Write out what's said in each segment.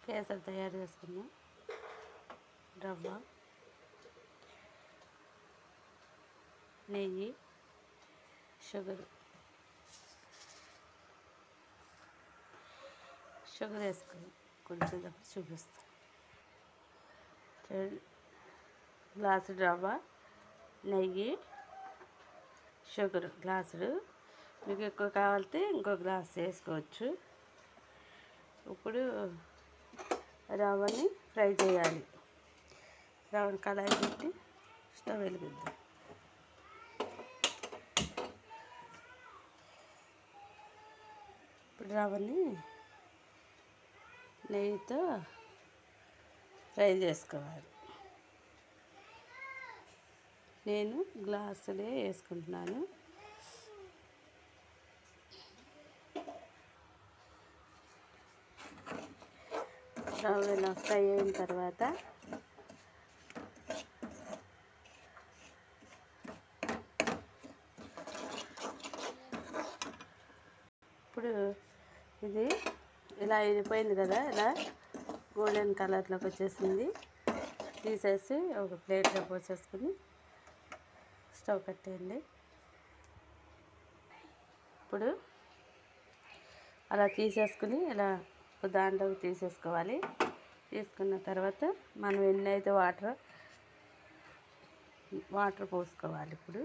కేసరి తయారు చేసుకున్నాం. రవ్వ, నెయ్యి, షుగర్ వేసుకుని కొంచెం చూపిస్తాను. గ్లాసు రవ్వ, నెయ్యి, షుగర్ గ్లాసుడు. మీకు ఎక్కువ కావాలంటే ఇంకో గ్లాస్ వేసుకోవచ్చు. ఇప్పుడు రవ్వని ఫ్రై చేయాలి. రవ్వని కళాయి పెట్టి స్టవ్ వెలిగిద్దాం. ఇప్పుడు రవ్వని నెయ్యితో ఫ్రై చేసుకోవాలి. నేను గ్లాసులే వేసుకుంటున్నాను. రవ్వ ఇలా ఫ్రై అయిన తర్వాత ఇప్పుడు ఇది ఇలా అయిపోయింది కదా, ఇలా గోల్డెన్ కలర్లోకి వచ్చేసింది. తీసేసి ఒక ప్లేట్లో పోసేసుకుని స్టవ్ కట్టేయండి. ఇప్పుడు అలా తీసేసుకుని ఇలా దాంట్లోకి తీసేసుకోవాలి. తీసుకున్న తర్వాత మనం ఎన్నైతే వాటర్ పోసుకోవాలి. ఇప్పుడు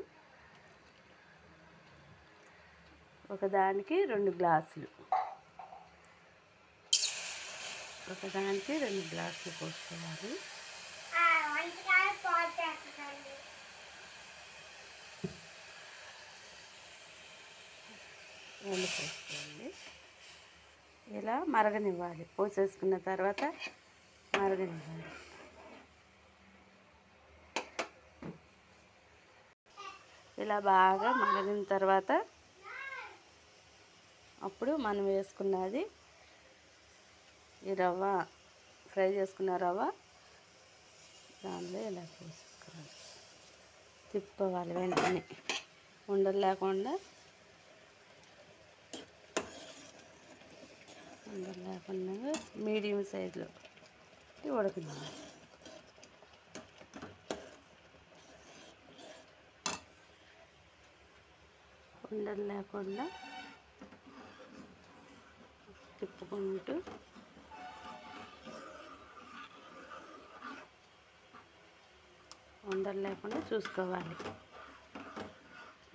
ఒకదానికి 2 గ్లాసులు, ఒకదానికి 2 గ్లాసులు పోసుకోవాలి. పోసుకోండి. ఇలా మరగనివ్వాలి. పోసేసుకున్న తర్వాత మరగనివ్వాలి. ఇలా బాగా మరిగిన తర్వాత అప్పుడు మనం వేసుకున్నది ఈ రవ్వ, ఫ్రై చేసుకున్న రవ్వ దానిలో ఇలా పోసుకోవాలి. తిప్పుకోవాలి వెంటనే, ఉండలు లేకుండా మీడియం సైజులో ఉడకనివ్వాలి. ఉండలు లేకుండా తిప్పుకుంటూ ఉండలు లేకుండా చూసుకోవాలి.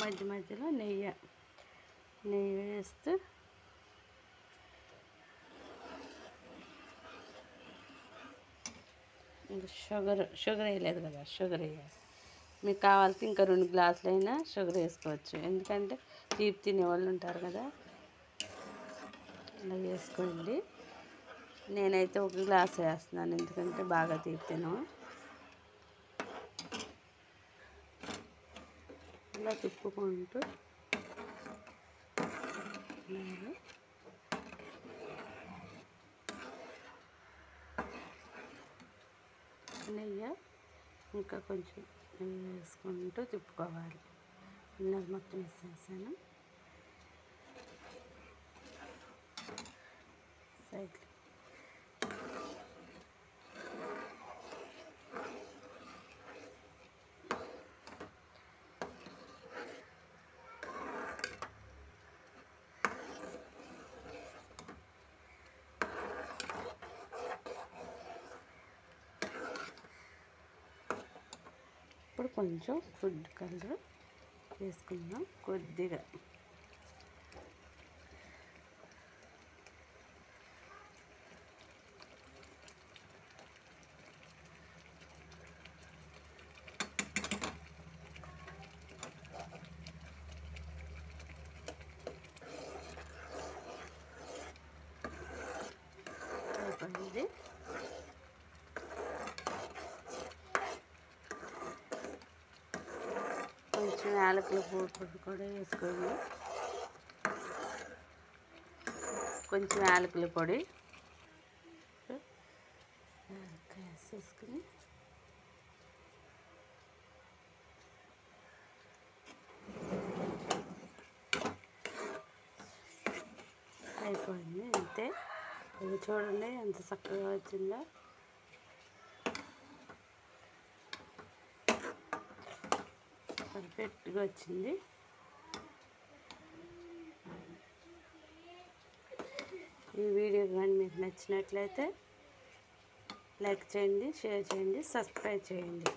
మధ్య మధ్యలో నెయ్యి వేస్తూ షుగర్ వేయలేదు కదా, షుగర్ వేయాలి. మీకు కావాలంటే ఇంకా 2 గ్లాసులైనా షుగర్ వేసుకోవచ్చు. ఎందుకంటే తీపి తినే వాళ్ళు ఉంటారు కదా, ఇలా వేసుకోండి. నేనైతే 1 గ్లాస్ వేస్తున్నాను, ఎందుకంటే బాగా తీపి తినం. ఇలా తిప్పుకుంటూ నెయ్యి ఇంకా కొంచెం నెయ్యి వేసుకుంటూ తిప్పుకోవాలి. నెయ్యి మొత్తం వేసేసాను. సైడ్ ఇప్పుడు కొంచెం ఫుడ్ కలర్ వేసుకుందాం కొద్దిగా. అయిపోయింది. కొంచెం యాలకుల పొడి కూడా వేసుకోండి. కొంచెం యాలకుల పొడి వేసేసుకుని అయిపోయింది. అంతే, ఇది చూడండి ఎంత చక్కగా వచ్చిందో. పర్ఫెక్ట్గా వచ్చింది. ఈ వీడియో కానీ మీకు నచ్చినట్లయితే లైక్ చేయండి, షేర్ చేయండి, సబ్స్క్రైబ్ చేయండి.